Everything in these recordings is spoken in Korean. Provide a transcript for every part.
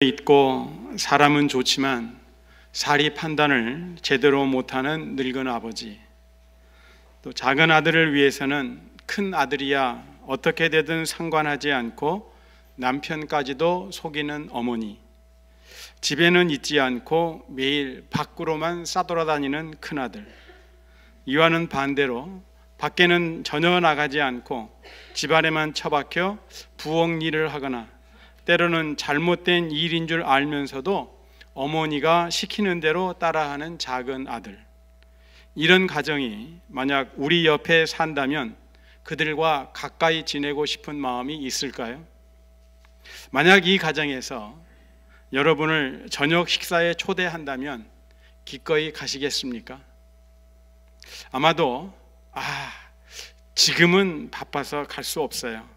있고 사람은 좋지만 사리 판단을 제대로 못하는 늙은 아버지, 또 작은 아들을 위해서는 큰 아들이야 어떻게 되든 상관하지 않고 남편까지도 속이는 어머니, 집에는 있지 않고 매일 밖으로만 싸돌아다니는 큰아들, 이와는 반대로 밖에는 전혀 나가지 않고 집안에만 처박혀 부엌 일을 하거나 때로는 잘못된 일인 줄 알면서도 어머니가 시키는 대로 따라하는 작은 아들, 이런 가정이 만약 우리 옆에 산다면 그들과 가까이 지내고 싶은 마음이 있을까요? 만약 이 가정에서 여러분을 저녁 식사에 초대한다면 기꺼이 가시겠습니까? 아마도 지금은 바빠서 갈 수 없어요,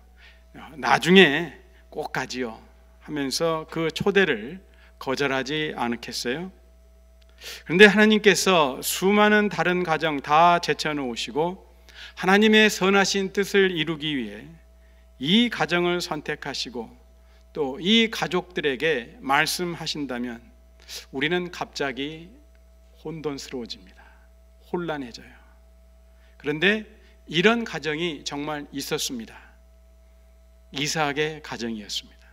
나중에 꼭 가지요 하면서 그 초대를 거절하지 않겠어요? 그런데 하나님께서 수많은 다른 가정 다 제쳐놓으시고 하나님의 선하신 뜻을 이루기 위해 이 가정을 선택하시고 또 이 가족들에게 말씀하신다면 우리는 갑자기 혼돈스러워집니다. 혼란해져요. 그런데 이런 가정이 정말 있었습니다. 이삭의 가정이었습니다.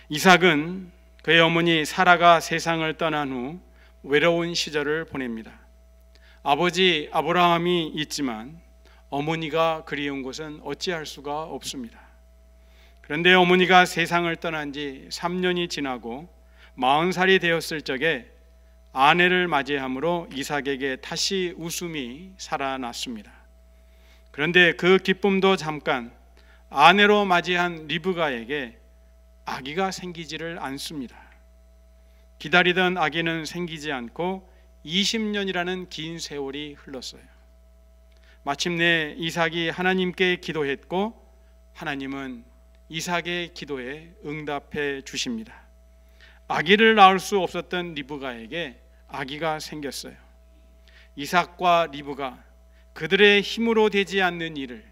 이삭은 그의 어머니 사라가 세상을 떠난 후 외로운 시절을 보냅니다. 아버지 아브라함이 있지만 어머니가 그리운 곳은 어찌할 수가 없습니다. 그런데 어머니가 세상을 떠난 지 3년이 지나고 40살이 되었을 적에 아내를 맞이함으로 이삭에게 다시 웃음이 살아났습니다. 그런데 그 기쁨도 잠깐 아내로 맞이한 리브가에게 아기가 생기지를 않습니다. 기다리던 아기는 생기지 않고 20년이라는 긴 세월이 흘렀어요. 마침내 이삭이 하나님께 기도했고 하나님은 이삭의 기도에 응답해 주십니다. 아기를 낳을 수 없었던 리브가에게 아기가 생겼어요. 이삭과 리브가 그들의 힘으로 되지 않는 일을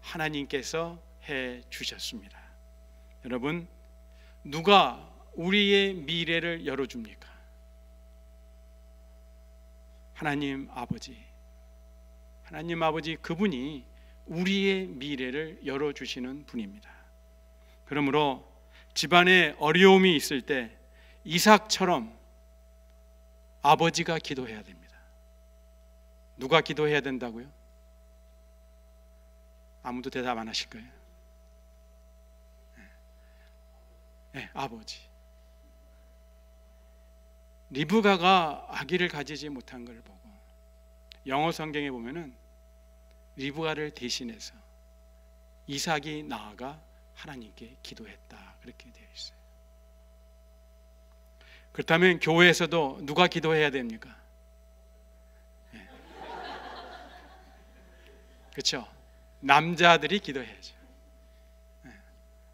하나님께서 해 주셨습니다. 여러분, 누가 우리의 미래를 열어줍니까? 하나님 아버지. 하나님 아버지, 그분이 우리의 미래를 열어주시는 분입니다. 그러므로 집안에 어려움이 있을 때 이삭처럼 아버지가 기도해야 됩니다. 누가 기도해야 된다고요? 아무도 대답 안 하실 거예요. 네, 아버지. 리브가가 아기를 가지지 못한 걸 보고 영어 성경에 보면은 리브가를 대신해서 이삭이 나아가 하나님께 기도했다, 그렇게 되어 있어요. 그렇다면 교회에서도 누가 기도해야 됩니까? 네. 그렇죠? 남자들이 기도해야죠. 네.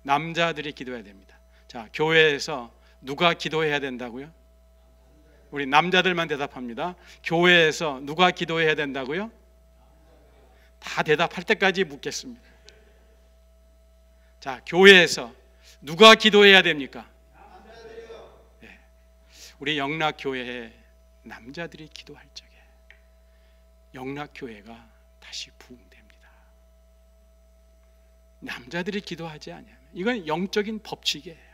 남자들이 기도해야 됩니다. 자, 교회에서 누가 기도해야 된다고요? 우리 남자들만 대답합니다. 교회에서 누가 기도해야 된다고요? 다 대답할 때까지 묻겠습니다. 자, 교회에서 누가 기도해야 됩니까? 네. 우리 영락교회에 남자들이 기도할 적에 영락교회가 다시 부흥됩니다. 남자들이 기도하지 않으면 이건 영적인 법칙이에요.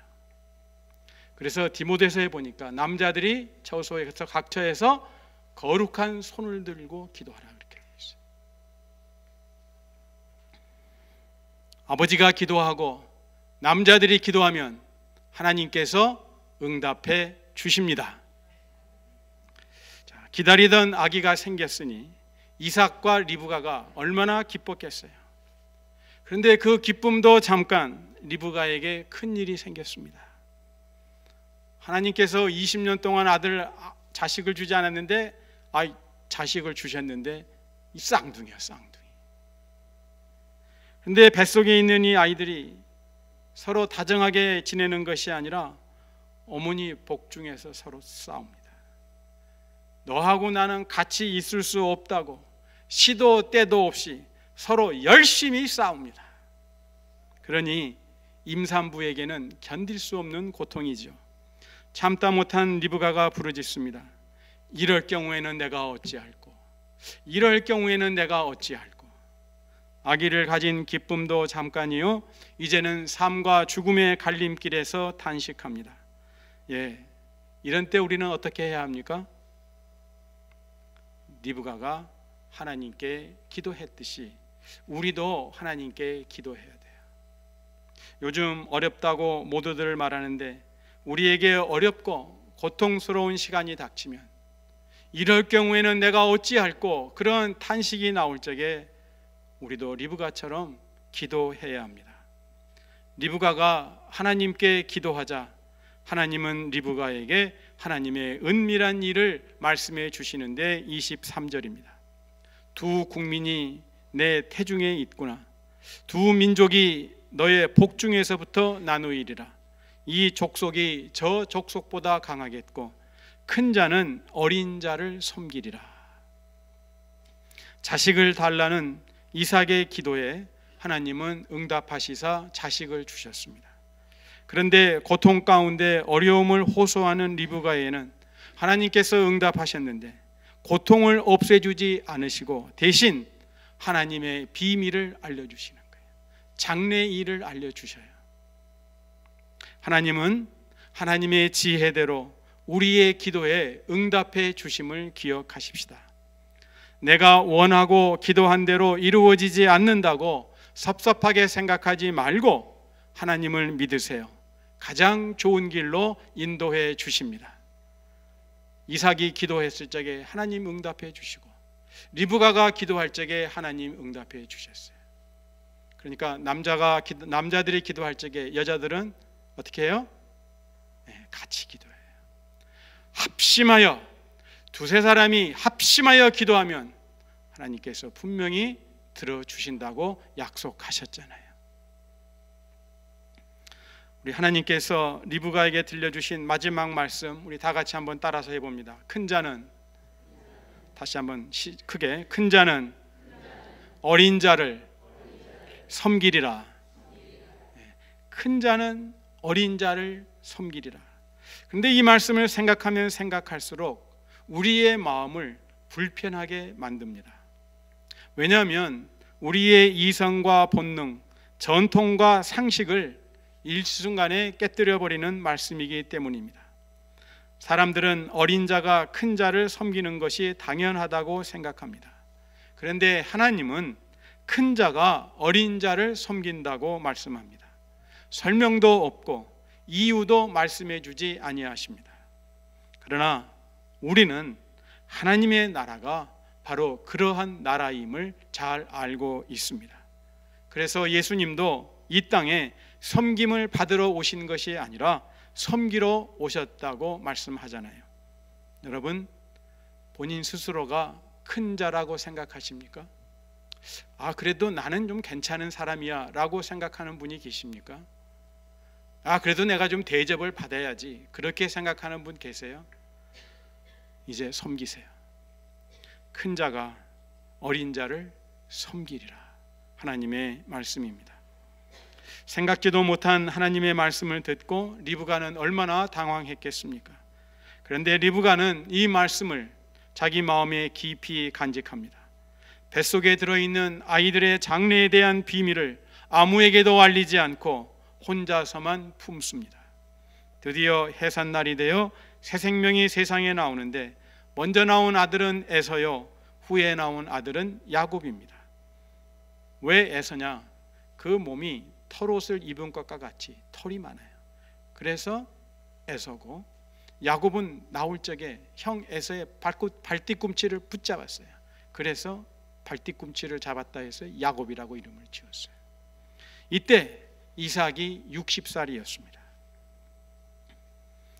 그래서 디모데서에 보니까 남자들이 처소에서 각처에서 거룩한 손을 들고 기도하라, 그렇게 되어 있어요. 아버지가 기도하고 남자들이 기도하면 하나님께서 응답해 주십니다. 자, 기다리던 아기가 생겼으니 이삭과 리브가가 얼마나 기뻤겠어요. 그런데 그 기쁨도 잠깐 리브가에게 큰 일이 생겼습니다. 하나님께서 20년 동안 자식을 주지 않았는데 자식을 주셨는데 이 쌍둥이야, 쌍둥이. 그런데 뱃속에 있는 이 아이들이 서로 다정하게 지내는 것이 아니라 어머니 복중에서 서로 싸웁니다. 너하고 나는 같이 있을 수 없다고 시도 때도 없이 서로 열심히 싸웁니다. 그러니 임산부에게는 견딜 수 없는 고통이죠. 참다 못한 리브가가 부르짖습니다. 이럴 경우에는 내가 어찌할꼬? 이럴 경우에는 내가 어찌할꼬? 아기를 가진 기쁨도 잠깐이요, 이제는 삶과 죽음의 갈림길에서 탄식합니다. 이런 때 우리는 어떻게 해야 합니까? 리브가가 하나님께 기도했듯이 우리도 하나님께 기도해야 돼요. 요즘 어렵다고 모두들 말하는데, 우리에게 어렵고 고통스러운 시간이 닥치면 이럴 경우에는 내가 어찌할꼬? 그런 탄식이 나올 적에 우리도 리브가처럼 기도해야 합니다. 리브가가 하나님께 기도하자 하나님은 리브가에게 하나님의 은밀한 일을 말씀해 주시는데 23절입니다. 두 국민이 내 태중에 있구나. 두 민족이 너의 복중에서부터 나누이리라. 이 족속이 저 족속보다 강하겠고 큰 자는 어린 자를 섬기리라. 자식을 달라는 이삭의 기도에 하나님은 응답하시사 자식을 주셨습니다. 그런데 고통 가운데 어려움을 호소하는 리브가에는 하나님께서 응답하셨는데 고통을 없애주지 않으시고 대신 하나님의 비밀을 알려주시는 거예요. 장래일을 알려주셔요. 하나님은 하나님의 지혜대로 우리의 기도에 응답해 주심을 기억하십시다. 내가 원하고 기도한 대로 이루어지지 않는다고 섭섭하게 생각하지 말고 하나님을 믿으세요. 가장 좋은 길로 인도해 주십니다. 이삭이 기도했을 적에 하나님 응답해 주시고 리브가가 기도할 적에 하나님 응답해 주셨어요. 그러니까 남자들이 기도할 적에 여자들은 어떻게 해요? 같이 기도해요. 합심하여 두세 사람이 합심하여 기도하면 하나님께서 분명히 들어주신다고 약속하셨잖아요. 우리 하나님께서 리브가에게 들려주신 마지막 말씀 우리 다 같이 한번 따라서 해봅니다. 큰 자는, 다시 한번 크게, 큰 자는 어린 자를 섬기리라. 큰 자는 어린 자를 섬기리라. 그런데 이 말씀을 생각하면 생각할수록 우리의 마음을 불편하게 만듭니다. 왜냐하면 우리의 이성과 본능, 전통과 상식을 일순간에 깨뜨려 버리는 말씀이기 때문입니다. 사람들은 어린 자가 큰 자를 섬기는 것이 당연하다고 생각합니다. 그런데 하나님은 큰 자가 어린 자를 섬긴다고 말씀합니다. 설명도 없고 이유도 말씀해 주지 아니하십니다. 그러나 우리는 하나님의 나라가 바로 그러한 나라임을 잘 알고 있습니다. 그래서 예수님도 이 땅에 섬김을 받으러 오신 것이 아니라 섬기러 오셨다고 말씀하잖아요. 여러분, 본인 스스로가 큰 자라고 생각하십니까? 그래도 나는 좀 괜찮은 사람이야 라고 생각하는 분이 계십니까? 그래도 내가 좀 대접을 받아야지, 그렇게 생각하는 분 계세요? 이제 섬기세요. 큰 자가 어린 자를 섬기리라. 하나님의 말씀입니다. 생각지도 못한 하나님의 말씀을 듣고 리브가는 얼마나 당황했겠습니까? 그런데 리브가는 이 말씀을 자기 마음에 깊이 간직합니다. 뱃속에 들어있는 아이들의 장래에 대한 비밀을 아무에게도 알리지 않고 혼자서만 품습니다. 드디어 해산날이 되어 새 생명이 세상에 나오는데 먼저 나온 아들은 에서요, 후에 나온 아들은 야곱입니다. 왜 에서냐? 그 몸이 털옷을 입은 것과 같이 털이 많아요. 그래서 에서고, 야곱은 나올 적에 형 에서의 발뒤꿈치를 붙잡았어요. 그래서 발뒤꿈치를 잡았다 해서 야곱이라고 이름을 지었어요. 이때 이삭이 60살이었습니다.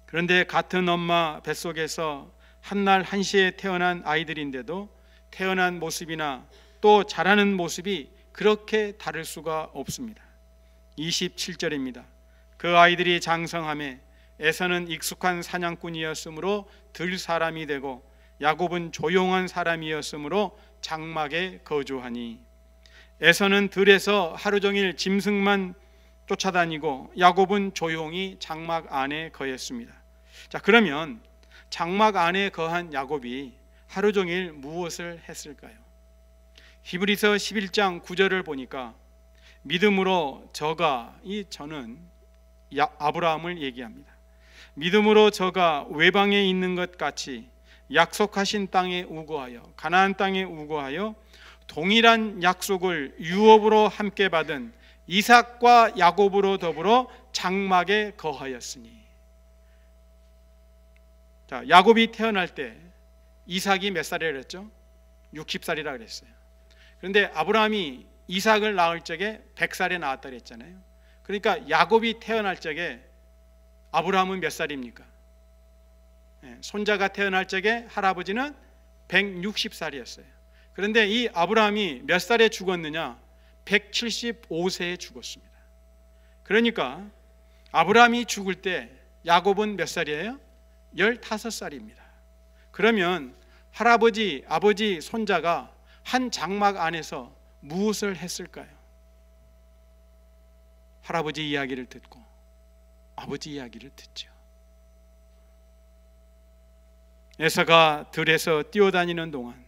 그런데 같은 엄마 뱃속에서 한날 한시에 태어난 아이들인데도 태어난 모습이나 또 자라는 모습이 그렇게 다를 수가 없습니다. 27절입니다. 그 아이들이 장성하매 에서는 익숙한 사냥꾼이었으므로 들 사람이 되고 야곱은 조용한 사람이었으므로 장막에 거주하니, 에서는 들에서 하루 종일 짐승만 쫓아다니고 야곱은 조용히 장막 안에 거했습니다. 자, 그러면 장막 안에 거한 야곱이 하루 종일 무엇을 했을까요? 히브리서 11장 9절을 보니까 믿음으로 저가, 이 저는 아브라함을 얘기합니다. 믿음으로 저가 외방에 있는 것 같이 약속하신 땅에 우거하여, 가나안 땅에 우거하여 동일한 약속을 유업으로 함께 받은 이삭과 야곱으로 더불어 장막에 거하였으니. 자, 야곱이 태어날 때 이삭이 몇 살이라 그랬죠? 60살이라 그랬어요. 그런데 아브라함이 이삭을 낳을 적에 100살에 낳았다 그랬잖아요. 그러니까 야곱이 태어날 적에 아브라함은 몇 살입니까? 손자가 태어날 적에 할아버지는 160살이었어요. 그런데 이 아브라함이 몇 살에 죽었느냐? 175세에 죽었습니다. 그러니까 아브라함이 죽을 때 야곱은 몇 살이에요? 15살입니다. 그러면 할아버지, 아버지, 손자가 한 장막 안에서 무엇을 했을까요? 할아버지 이야기를 듣고 아버지 이야기를 듣죠. 에서가 들에서 뛰어다니는 동안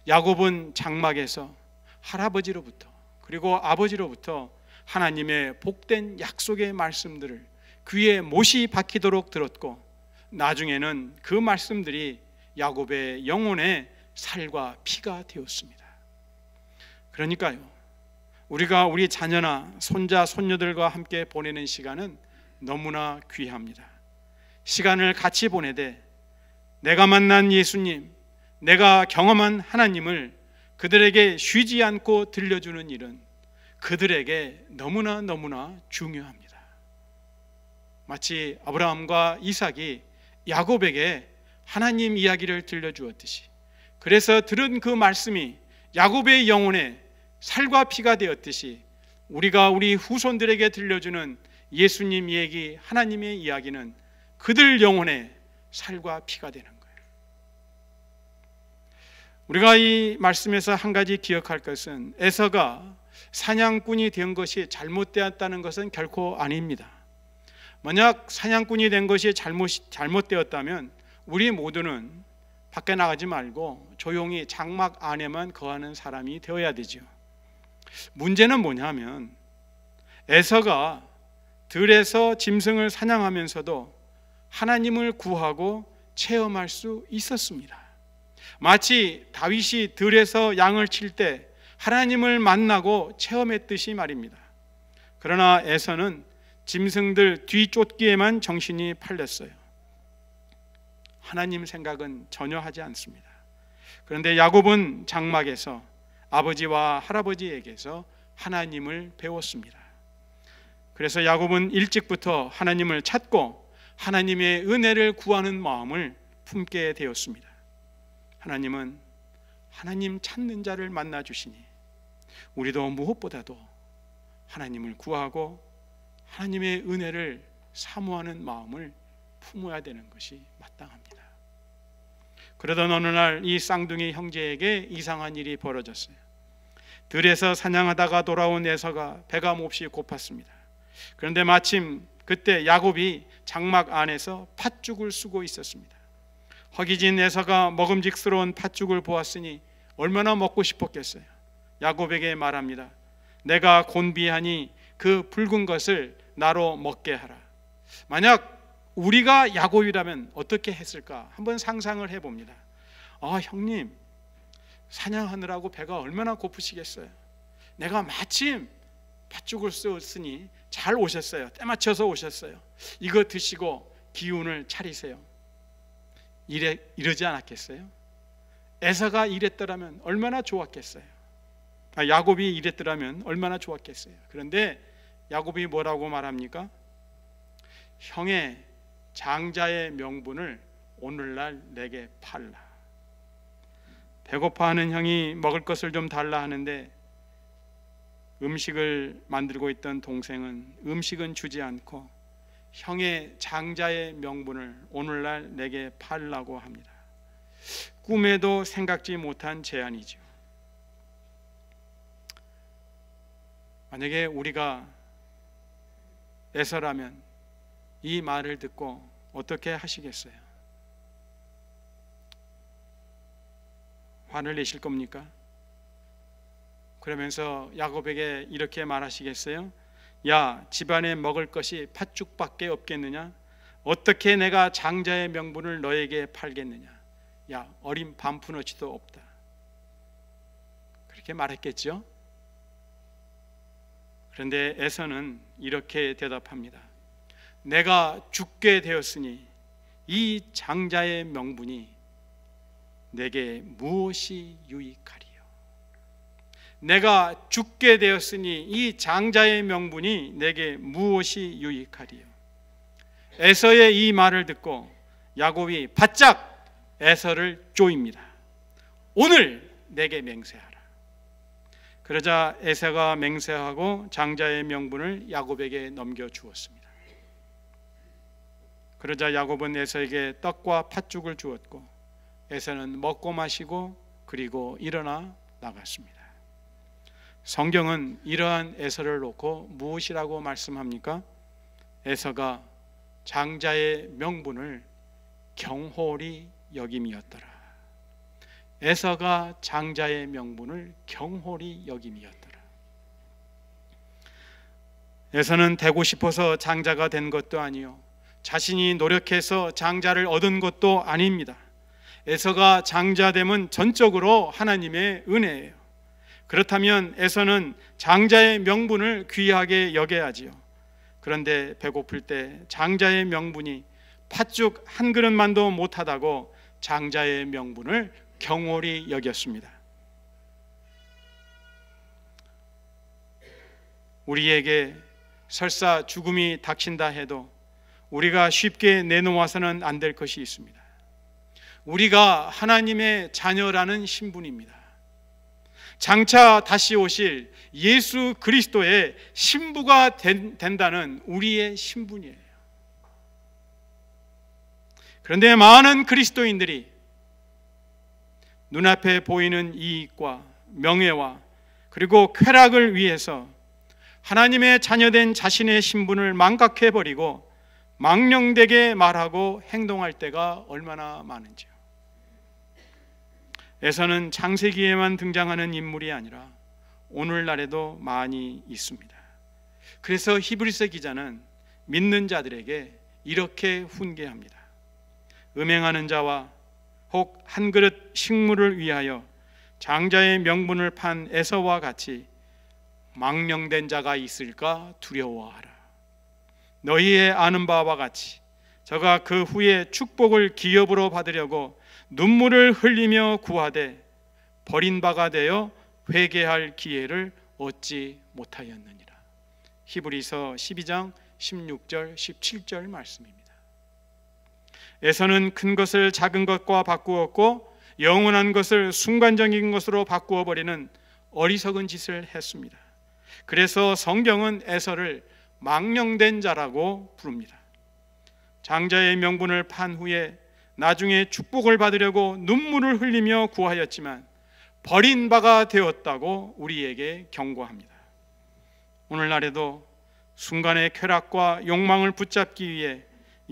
야곱은 장막에서 할아버지로부터 그리고 아버지로부터 하나님의 복된 약속의 말씀들을 귀에 못이 박히도록 들었고, 나중에는 그 말씀들이 야곱의 영혼의 살과 피가 되었습니다. 그러니까요, 우리가 우리 자녀나 손자, 손녀들과 함께 보내는 시간은 너무나 귀합니다. 시간을 같이 보내되 내가 만난 예수님, 내가 경험한 하나님을 그들에게 쉬지 않고 들려주는 일은 그들에게 너무나 중요합니다. 마치 아브라함과 이삭이 야곱에게 하나님 이야기를 들려주었듯이, 그래서 들은 그 말씀이 야곱의 영혼에 살과 피가 되었듯이, 우리가 우리 후손들에게 들려주는 예수님 얘기, 하나님의 이야기는 그들 영혼에 살과 피가 되는 거예요. 우리가 이 말씀에서 한 가지 기억할 것은, 에서가 사냥꾼이 된 것이 잘못되었다는 것은 결코 아닙니다. 만약 사냥꾼이 된 것이 잘못되었다면 우리 모두는 밖에 나가지 말고 조용히 장막 안에만 거하는 사람이 되어야 되죠. 문제는 뭐냐면, 에서가 들에서 짐승을 사냥하면서도 하나님을 구하고 체험할 수 있었습니다. 마치 다윗이 들에서 양을 칠 때 하나님을 만나고 체험했듯이 말입니다. 그러나 에서는 짐승들 뒤쫓기에만 정신이 팔렸어요. 하나님 생각은 전혀 하지 않습니다. 그런데 야곱은 장막에서 아버지와 할아버지에게서 하나님을 배웠습니다. 그래서 야곱은 일찍부터 하나님을 찾고 하나님의 은혜를 구하는 마음을 품게 되었습니다. 하나님은 하나님 찾는 자를 만나 주시니 우리도 무엇보다도 하나님을 구하고 하나님의 은혜를 사모하는 마음을 품어야 되는 것이 마땅합니다. 그러던 어느 날 이 쌍둥이 형제에게 이상한 일이 벌어졌어요. 들에서 사냥하다가 돌아온 에서가 배가 몹시 고팠습니다. 그런데 마침 그때 야곱이 장막 안에서 팥죽을 쓰고 있었습니다. 허기진 에서가 먹음직스러운 팥죽을 보았으니 얼마나 먹고 싶었겠어요. 야곱에게 말합니다. 내가 곤비하니 그 붉은 것을 나로 먹게 하라. 만약 우리가 야곱이라면 어떻게 했을까 한번 상상을 해봅니다. 형님, 사냥하느라고 배가 얼마나 고프시겠어요. 내가 마침 팥죽을 쓰었으니 잘 오셨어요. 때 맞춰서 오셨어요. 이거 드시고 기운을 차리세요. 이러지 않았겠어요? 에서가 이랬더라면 얼마나 좋았겠어요. 야곱이 이랬더라면 얼마나 좋았겠어요. 그런데 야곱이 뭐라고 말합니까? 형의 장자의 명분을 오늘날 내게 팔라. 배고파하는 형이 먹을 것을 좀 달라 하는데 음식을 만들고 있던 동생은 음식은 주지 않고 형의 장자의 명분을 오늘날 내게 팔라고 합니다. 꿈에도 생각지 못한 제안이죠. 만약에 우리가 에서라면 이 말을 듣고 어떻게 하시겠어요? 화를 내실 겁니까? 그러면서 야곱에게 이렇게 말하시겠어요? 야, 집안에 먹을 것이 팥죽밖에 없겠느냐? 어떻게 내가 장자의 명분을 너에게 팔겠느냐? 야, 어린 반푼어치도 없다. 그렇게 말했겠죠? 그런데 에서는 이렇게 대답합니다. 내가 죽게 되었으니 이 장자의 명분이 내게 무엇이 유익하리요? 내가 죽게 되었으니 이 장자의 명분이 내게 무엇이 유익하리요? 에서의 이 말을 듣고 야곱이 바짝 에서를 쪼입니다. 오늘 내게 맹세하라. 그러자 에서가 맹세하고 장자의 명분을 야곱에게 넘겨주었습니다. 그러자 야곱은 에서에게 떡과 팥죽을 주었고 에서는 먹고 마시고 그리고 일어나 나갔습니다. 성경은 이러한 에서를 놓고 무엇이라고 말씀합니까? 에서가 장자의 명분을 경홀히 여김이었더라. 에서가 장자의 명분을 경홀히 여김이었더라. 에서는 되고 싶어서 장자가 된 것도 아니요, 자신이 노력해서 장자를 얻은 것도 아닙니다. 에서가 장자됨은 전적으로 하나님의 은혜예요. 그렇다면 에서는 장자의 명분을 귀하게 여겨야지요. 그런데 배고플 때 장자의 명분이 팥죽 한 그릇만도 못하다고 장자의 명분을 경홀히 여겼습니다. 우리에게 설사 죽음이 닥친다 해도 우리가 쉽게 내놓아서는 안 될 것이 있습니다. 우리가 하나님의 자녀라는 신분입니다. 장차 다시 오실 예수 그리스도의 신부가 된다는 우리의 신분이에요. 그런데 많은 그리스도인들이 눈앞에 보이는 이익과 명예와 그리고 쾌락을 위해서 하나님의 자녀된 자신의 신분을 망각해버리고 망령되게 말하고 행동할 때가 얼마나 많은지요. 에서는 창세기에만 등장하는 인물이 아니라 오늘날에도 많이 있습니다. 그래서 히브리서 기자는 믿는 자들에게 이렇게 훈계합니다. 음행하는 자와 혹 한 그릇 식물을 위하여 장자의 명분을 판 에서와 같이 망령된 자가 있을까 두려워하라. 너희의 아는 바와 같이 저가 그 후에 축복을 기업으로 받으려고 눈물을 흘리며 구하되 버린 바가 되어 회개할 기회를 얻지 못하였느니라. 히브리서 12장 16절 17절 말씀입니다. 에서는 큰 것을 작은 것과 바꾸었고 영원한 것을 순간적인 것으로 바꾸어 버리는 어리석은 짓을 했습니다. 그래서 성경은 에서를 망령된 자라고 부릅니다. 장자의 명분을 판 후에 나중에 축복을 받으려고 눈물을 흘리며 구하였지만 버린 바가 되었다고 우리에게 경고합니다. 오늘날에도 순간의 쾌락과 욕망을 붙잡기 위해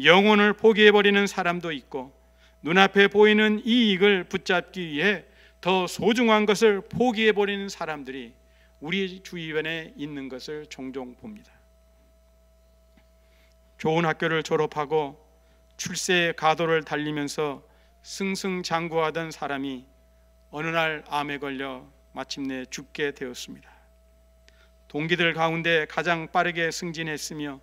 영혼을 포기해버리는 사람도 있고 눈앞에 보이는 이익을 붙잡기 위해 더 소중한 것을 포기해버리는 사람들이 우리 주위에 있는 것을 종종 봅니다. 좋은 학교를 졸업하고 출세의 가도를 달리면서 승승장구하던 사람이 어느 날 암에 걸려 마침내 죽게 되었습니다. 동기들 가운데 가장 빠르게 승진했으며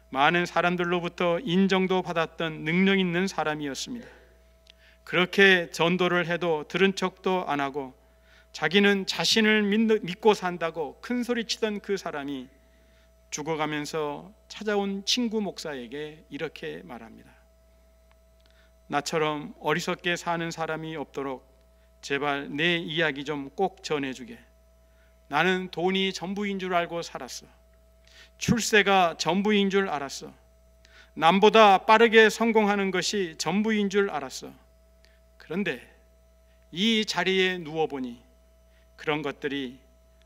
많은 사람들로부터 인정도 받았던 능력 있는 사람이었습니다. 그렇게 전도를 해도 들은 척도 안 하고 자기는 자신을 믿고 산다고 큰 소리 치던 그 사람이 죽어가면서 찾아온 친구 목사에게 이렇게 말합니다. 나처럼 어리석게 사는 사람이 없도록 제발 내 이야기 좀 꼭 전해주게. 나는 돈이 전부인 줄 알고 살았어. 출세가 전부인 줄 알았어. 남보다 빠르게 성공하는 것이 전부인 줄 알았어. 그런데 이 자리에 누워보니 그런 것들이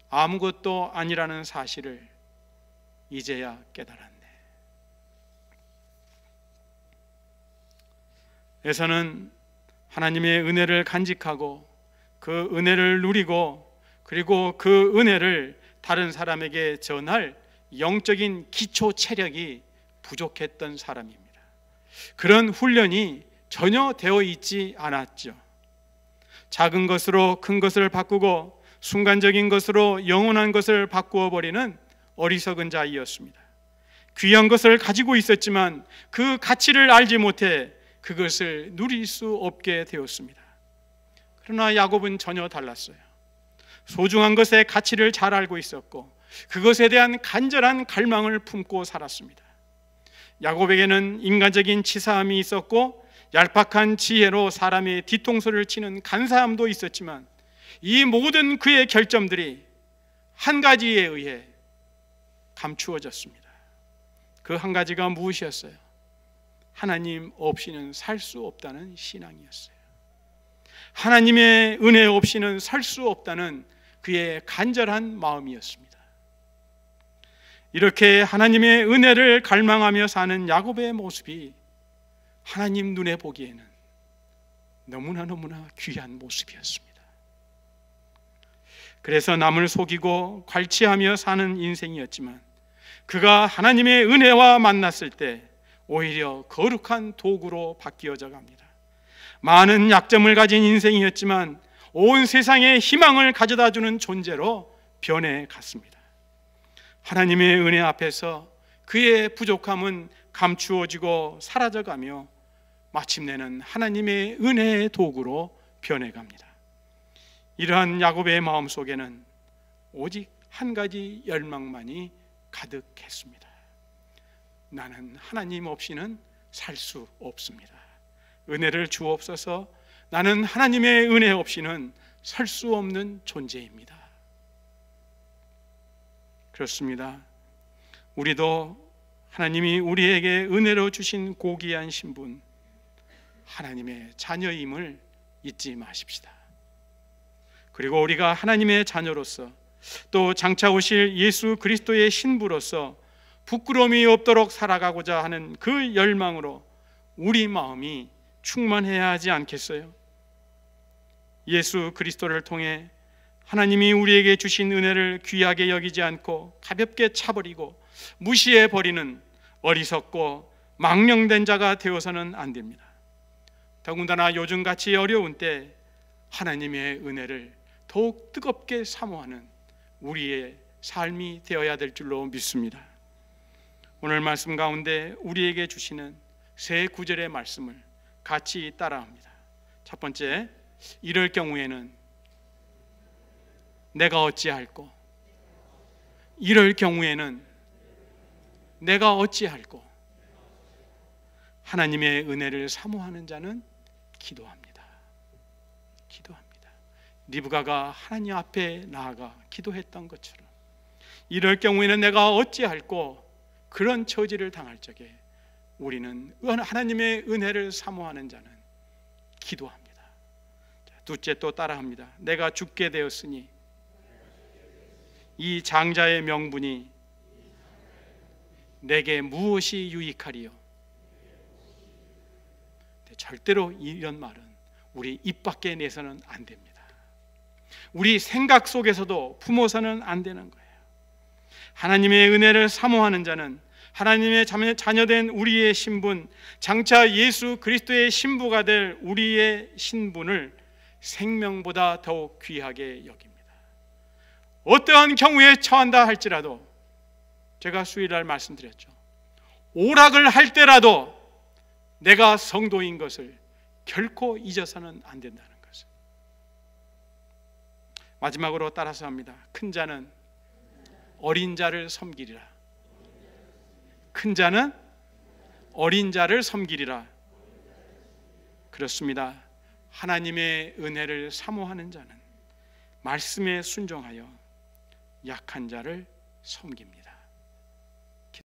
아무것도 아니라는 사실을 이제야 깨달았네. 에서는 하나님의 은혜를 간직하고 그 은혜를 누리고 그리고 그 은혜를 다른 사람에게 전할 영적인 기초 체력이 부족했던 사람입니다. 그런 훈련이 전혀 되어 있지 않았죠. 작은 것으로 큰 것을 바꾸고 순간적인 것으로 영원한 것을 바꾸어 버리는 어리석은 자이었습니다. 귀한 것을 가지고 있었지만 그 가치를 알지 못해 그것을 누릴 수 없게 되었습니다. 그러나 야곱은 전혀 달랐어요. 소중한 것의 가치를 잘 알고 있었고 그것에 대한 간절한 갈망을 품고 살았습니다. 야곱에게는 인간적인 치사함이 있었고 얄팍한 지혜로 사람의 뒤통수를 치는 간사함도 있었지만 이 모든 그의 결점들이 한 가지에 의해 감추어졌습니다. 그 한 가지가 무엇이었어요? 하나님 없이는 살 수 없다는 신앙이었어요. 하나님의 은혜 없이는 살 수 없다는 그의 간절한 마음이었습니다. 이렇게 하나님의 은혜를 갈망하며 사는 야곱의 모습이 하나님 눈에 보기에는 너무나 귀한 모습이었습니다. 그래서 남을 속이고 괄치하며 사는 인생이었지만 그가 하나님의 은혜와 만났을 때 오히려 거룩한 도구로 바뀌어져 갑니다. 많은 약점을 가진 인생이었지만 온 세상에 희망을 가져다주는 존재로 변해갔습니다. 하나님의 은혜 앞에서 그의 부족함은 감추어지고 사라져가며 마침내는 하나님의 은혜의 도구로 변해갑니다. 이러한 야곱의 마음속에는 오직 한 가지 열망만이 가득했습니다. 나는 하나님 없이는 살 수 없습니다. 은혜를 주옵소서. 나는 하나님의 은혜 없이는 살 수 없는 존재입니다. 그렇습니다. 우리도 하나님이 우리에게 은혜로 주신 고귀한 신분, 하나님의 자녀임을 잊지 마십시다. 그리고 우리가 하나님의 자녀로서 또 장차 오실 예수 그리스도의 신부로서 부끄러움이 없도록 살아가고자 하는 그 열망으로 우리 마음이 충만해야 하지 않겠어요? 예수 그리스도를 통해 하나님이 우리에게 주신 은혜를 귀하게 여기지 않고 가볍게 차버리고 무시해버리는 어리석고 망령된 자가 되어서는 안 됩니다. 더군다나 요즘같이 어려운 때 하나님의 은혜를 더욱 뜨겁게 사모하는 우리의 삶이 되어야 될 줄로 믿습니다. 오늘 말씀 가운데 우리에게 주시는 세 구절의 말씀을 같이 따라합니다. 첫 번째, 이럴 경우에는 내가 어찌할꼬? 이럴 경우에는 내가 어찌할꼬? 하나님의 은혜를 사모하는 자는 기도합니다. 기도합니다. 리브가가 하나님 앞에 나아가 기도했던 것처럼 이럴 경우에는 내가 어찌할꼬? 그런 처지를 당할 적에 우리는 하나님의 은혜를 사모하는 자는 기도합니다. 둘째 또 따라합니다. 내가 죽게 되었으니 이 장자의 명분이 내게 무엇이 유익하리요? 절대로 이런 말은 우리 입 밖에 내서는 안 됩니다. 우리 생각 속에서도 품어서는 안 되는 거예요. 하나님의 은혜를 사모하는 자는 하나님의 자녀된 우리의 신분, 장차 예수 그리스도의 신부가 될 우리의 신분을 생명보다 더욱 귀하게 여깁니다. 어떠한 경우에 처한다 할지라도 제가 수요일날 말씀드렸죠. 오락을 할 때라도 내가 성도인 것을 결코 잊어서는 안 된다는 것을. 마지막으로 따라서 합니다. 큰 자는 어린 자를 섬기리라. 큰 자는 어린 자를 섬기리라. 그렇습니다. 하나님의 은혜를 사모하는 자는 말씀에 순종하여 약한 자를 섬깁니다.